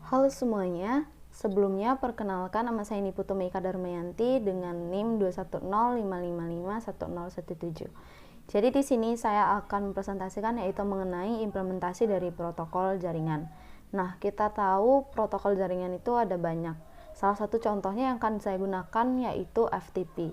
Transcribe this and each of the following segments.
Halo semuanya, sebelumnya perkenalkan nama saya Niputu Meika Darmayanti dengan NIM 21055551017. Jadi di sini saya akan mempresentasikan yaitu mengenai implementasi dari protokol jaringan. Nah, kita tahu protokol jaringan itu ada banyak. Salah satu contohnya yang akan saya gunakan yaitu FTP.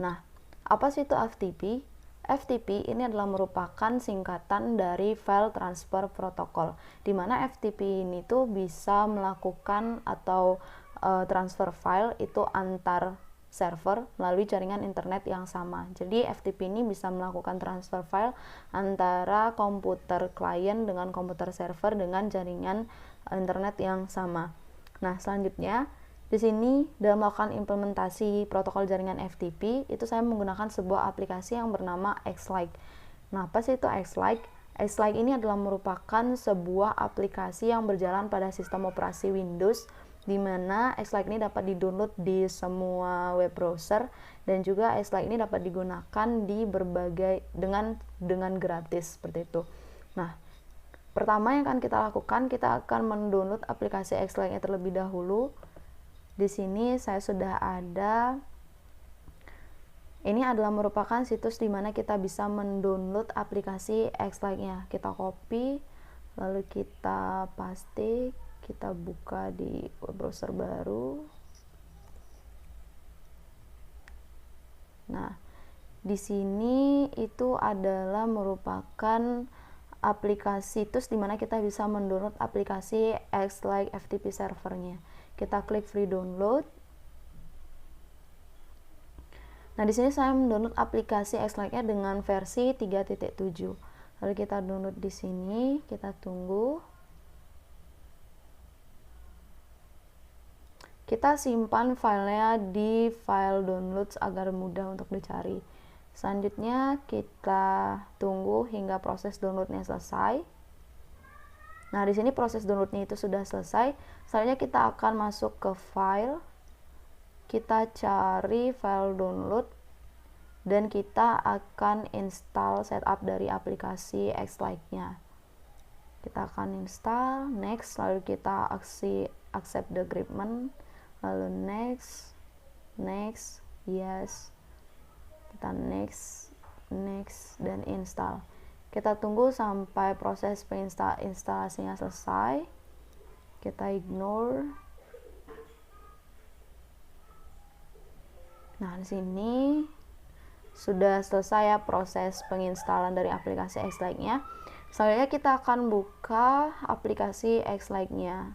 Nah, apa sih itu FTP? FTP ini adalah merupakan singkatan dari File Transfer Protocol, di mana FTP ini tuh bisa melakukan atau transfer file itu antar server melalui jaringan internet yang sama. Jadi FTP ini bisa melakukan transfer file antara komputer klien dengan komputer server dengan jaringan internet yang sama. Nah, selanjutnya di sini dalam melakukan implementasi protokol jaringan FTP, itu saya menggunakan sebuah aplikasi yang bernama Xlike. Nah, apa sih itu Xlike? Xlike ini adalah merupakan sebuah aplikasi yang berjalan pada sistem operasi Windows, di mana Xlike ini dapat di-download di semua web browser, dan juga Xlike ini dapat digunakan di berbagai dengan gratis seperti itu. Nah, pertama yang akan kita lakukan, kita akan mendownload aplikasi Xlike-nya terlebih dahulu. Di sini saya sudah ada. Ini adalah merupakan situs di mana kita bisa mendownload aplikasi Xlike-nya. Kita copy, lalu kita paste, kita buka di web browser baru. Nah, di sini itu adalah merupakan aplikasi situs di mana kita bisa mendownload aplikasi Xlike FTP servernya. Kita klik free download. Nah, di sini saya mendownload aplikasi Xlike-nya dengan versi 3.7. Lalu kita download di sini, kita tunggu. Kita simpan filenya di file downloads agar mudah untuk dicari. Selanjutnya kita tunggu hingga proses downloadnya selesai. Nah, di sini proses downloadnya itu sudah selesai. Selanjutnya kita akan masuk ke file. Kita cari file download dan kita akan install setup dari aplikasi Xlike-nya. Kita akan install, next, lalu kita accept the agreement, lalu next, yes, kita next, dan install. Kita tunggu sampai proses instalasinya selesai. Kita ignore. Nah, di sini sudah selesai ya proses penginstalan dari aplikasi Xlike-nya. Selanjutnya kita akan buka aplikasi Xlike-nya.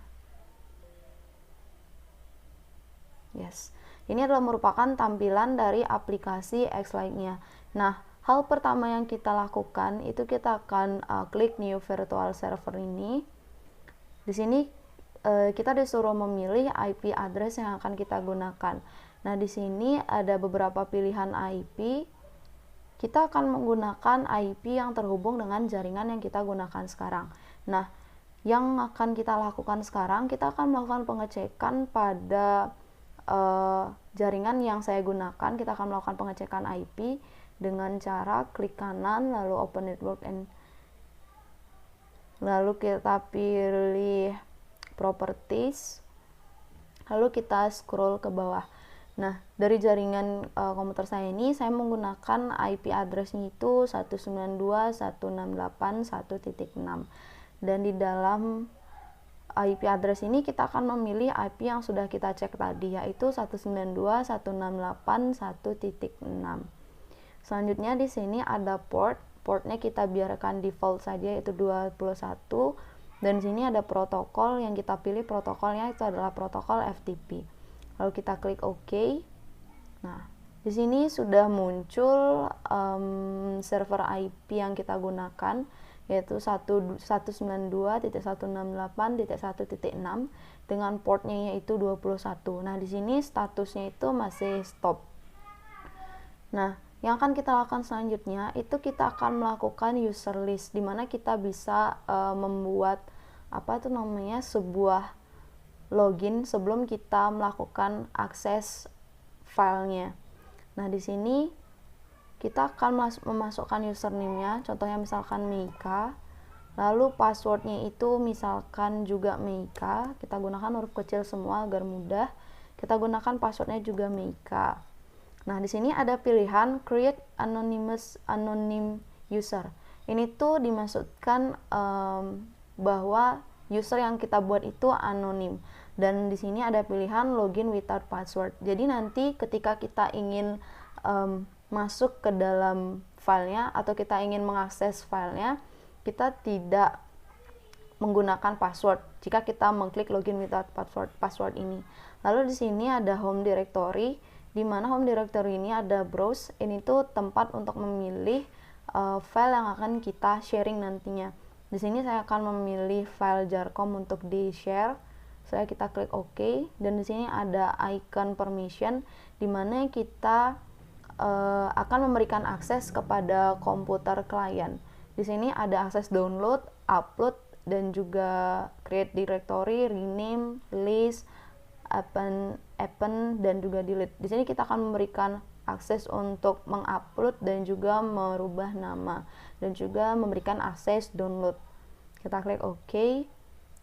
Yes. Ini adalah merupakan tampilan dari aplikasi Xlike-nya. Nah, hal pertama yang kita lakukan itu kita akan klik new virtual server ini. Di sini kita disuruh memilih IP address yang akan kita gunakan. Nah, di sini ada beberapa pilihan IP. Kita akan menggunakan IP yang terhubung dengan jaringan yang kita gunakan sekarang. Nah, yang akan kita lakukan sekarang, kita akan melakukan pengecekan pada jaringan yang saya gunakan. Kita akan melakukan pengecekan IP dengan cara klik kanan, lalu open network, lalu kita pilih properties, lalu kita scroll ke bawah. Nah, dari jaringan komputer saya ini, saya menggunakan IP address-nya itu 192.168.1.6. Dan di dalam IP address ini kita akan memilih IP yang sudah kita cek tadi, yaitu 192.168.1.6. Selanjutnya di sini ada portnya kita biarkan default saja, yaitu 21. Dan di sini ada protokol, yang kita pilih protokolnya itu adalah protokol FTP. Lalu kita klik OK. Nah, di sini sudah muncul server IP yang kita gunakan, yaitu 192.168.1.6 dengan portnya yaitu 21. Nah, di sini statusnya itu masih stop. Nah, yang akan kita lakukan selanjutnya itu kita akan melakukan user list, di mana kita bisa membuat sebuah login sebelum kita melakukan akses filenya. Nah, di sini kita akan memasukkan username-nya, contohnya misalkan Meika. Lalu passwordnya itu misalkan juga Meika, kita gunakan huruf kecil semua agar mudah. Kita gunakan passwordnya juga Meika. Nah, di sini ada pilihan create anonym user. Ini tuh dimaksudkan bahwa user yang kita buat itu anonim. Dan di sini ada pilihan login without password. Jadi nanti ketika kita ingin masuk ke dalam filenya atau kita ingin mengakses filenya, kita tidak menggunakan password jika kita mengklik login without password ini. Lalu di sini ada home directory, di mana home directory ini ada browse. Ini tuh tempat untuk memilih file yang akan kita sharing nantinya. Di sini saya akan memilih file jarcom untuk di share. Kita klik OK, dan di sini ada icon permission di mana kita akan memberikan akses kepada komputer klien. Di sini ada akses download, upload, dan juga create directory, rename, list, open, dan juga delete. Di sini kita akan memberikan akses untuk mengupload dan juga merubah nama, dan juga memberikan akses download. Kita klik OK,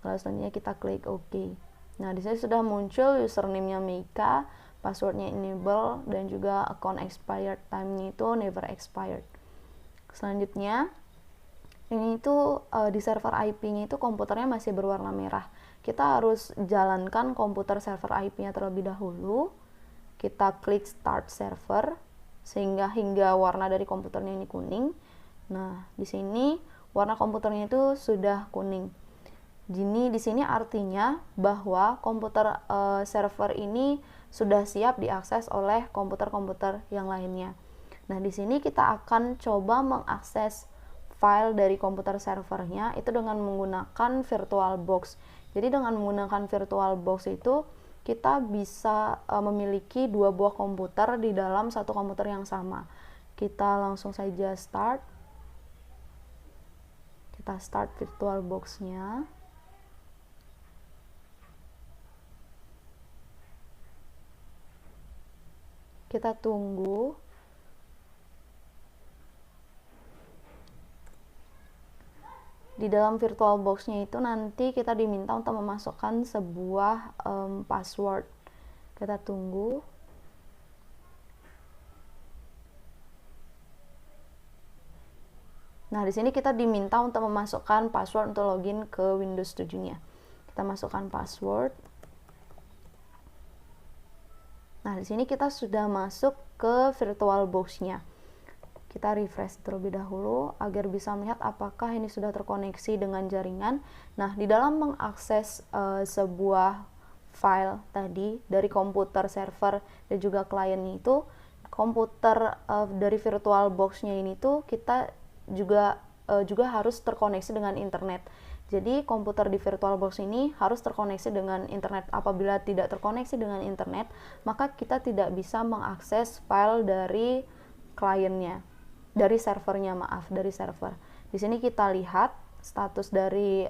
lalu selanjutnya kita klik OK. Nah, di sini sudah muncul username-nya Meika, passwordnya enable, dan juga account expired time-nya itu never expired. Selanjutnya ini tuh di server IP-nya itu komputernya masih berwarna merah. Kita harus jalankan komputer server IP-nya terlebih dahulu. Kita klik start server hingga warna dari komputernya ini kuning. Nah, di sini warna komputernya itu sudah kuning. Jadi di sini artinya bahwa komputer server ini sudah siap diakses oleh komputer-komputer yang lainnya. Nah, di sini kita akan coba mengakses file dari komputer servernya itu dengan menggunakan VirtualBox. Jadi dengan menggunakan VirtualBox itu kita bisa memiliki dua buah komputer di dalam satu komputer yang sama. Kita langsung saja start. Kita start VirtualBox-nya. Kita tunggu. Di dalam VirtualBox-nya itu nanti kita diminta untuk memasukkan sebuah password. Kita tunggu. Nah, di sini kita diminta untuk memasukkan password untuk login ke Windows 7-nya. Kita masukkan password. Nah, di sini kita sudah masuk ke VirtualBox-nya. Kita refresh terlebih dahulu agar bisa melihat apakah ini sudah terkoneksi dengan jaringan. Nah, di dalam mengakses sebuah file tadi dari komputer server dan juga klien itu, komputer dari VirtualBox-nya ini tuh kita juga harus terkoneksi dengan internet. Jadi komputer di VirtualBox ini harus terkoneksi dengan internet. Apabila tidak terkoneksi dengan internet, maka kita tidak bisa mengakses file dari kliennya, dari servernya, dari server. Di sini kita lihat status dari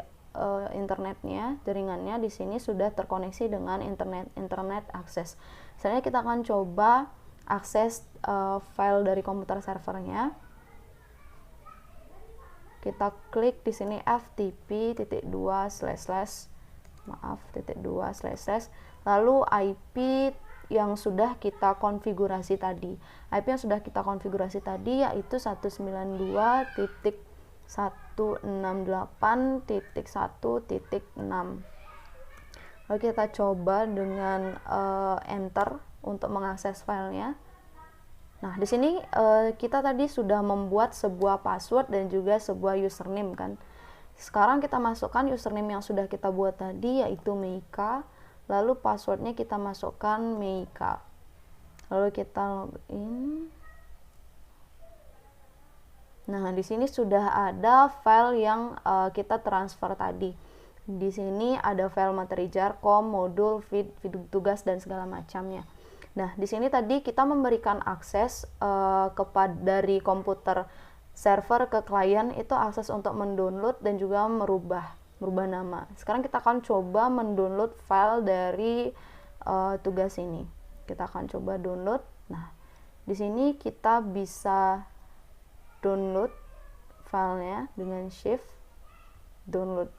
internetnya, jaringannya di sini sudah terkoneksi dengan internet akses. Selanjutnya kita akan coba akses file dari komputer servernya. Kita klik di sini ftp://, lalu IP yang sudah kita konfigurasi tadi. IP yang sudah kita konfigurasi tadi yaitu 192.168.1.6. Lalu kita coba dengan enter untuk mengakses filenya. Nah, di sini kita tadi sudah membuat sebuah password dan juga sebuah username kan. Sekarang kita masukkan username yang sudah kita buat tadi yaitu Meika. Lalu passwordnya kita masukkan Meika. Lalu kita login. Nah, di sini sudah ada file yang kita transfer tadi. Di sini ada file materi jarcom, modul, feed tugas dan segala macamnya. Nah, di sini tadi kita memberikan akses dari komputer server ke klien itu akses untuk mendownload dan juga merubah nama. Sekarang kita akan coba mendownload file dari tugas ini. Kita akan coba download. Nah, di sini kita bisa download filenya dengan shift. download.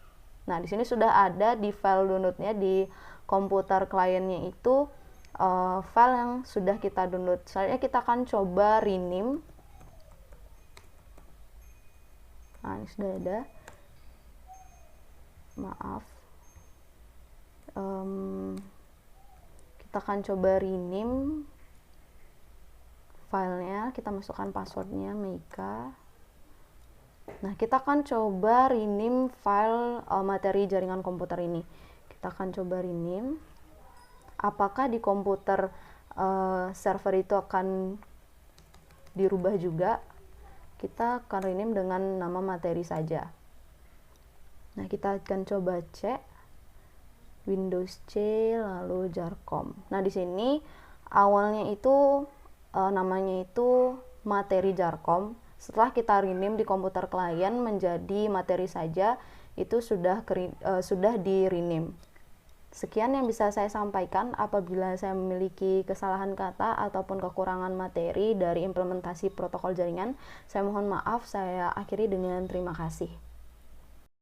Nah, di sini sudah ada di file downloadnya di komputer kliennya itu file yang sudah kita download. Selanjutnya kita akan coba rename. Nah, ini sudah ada. Maaf. Kita akan coba rename filenya. Kita masukkan passwordnya Meika. Nah, kita akan coba rename file materi jaringan komputer ini. Kita akan coba rename. Apakah di komputer server itu akan dirubah juga? Kita akan rename dengan nama materi saja. Nah, kita akan coba cek Windows C lalu Jarcom. Nah, di sini awalnya itu namanya itu materi Jarcom. Setelah kita rename di komputer klien menjadi materi saja, itu sudah di rename. Sekian yang bisa saya sampaikan. Apabila saya memiliki kesalahan kata ataupun kekurangan materi dari implementasi protokol jaringan, saya mohon maaf. Saya akhiri dengan terima kasih.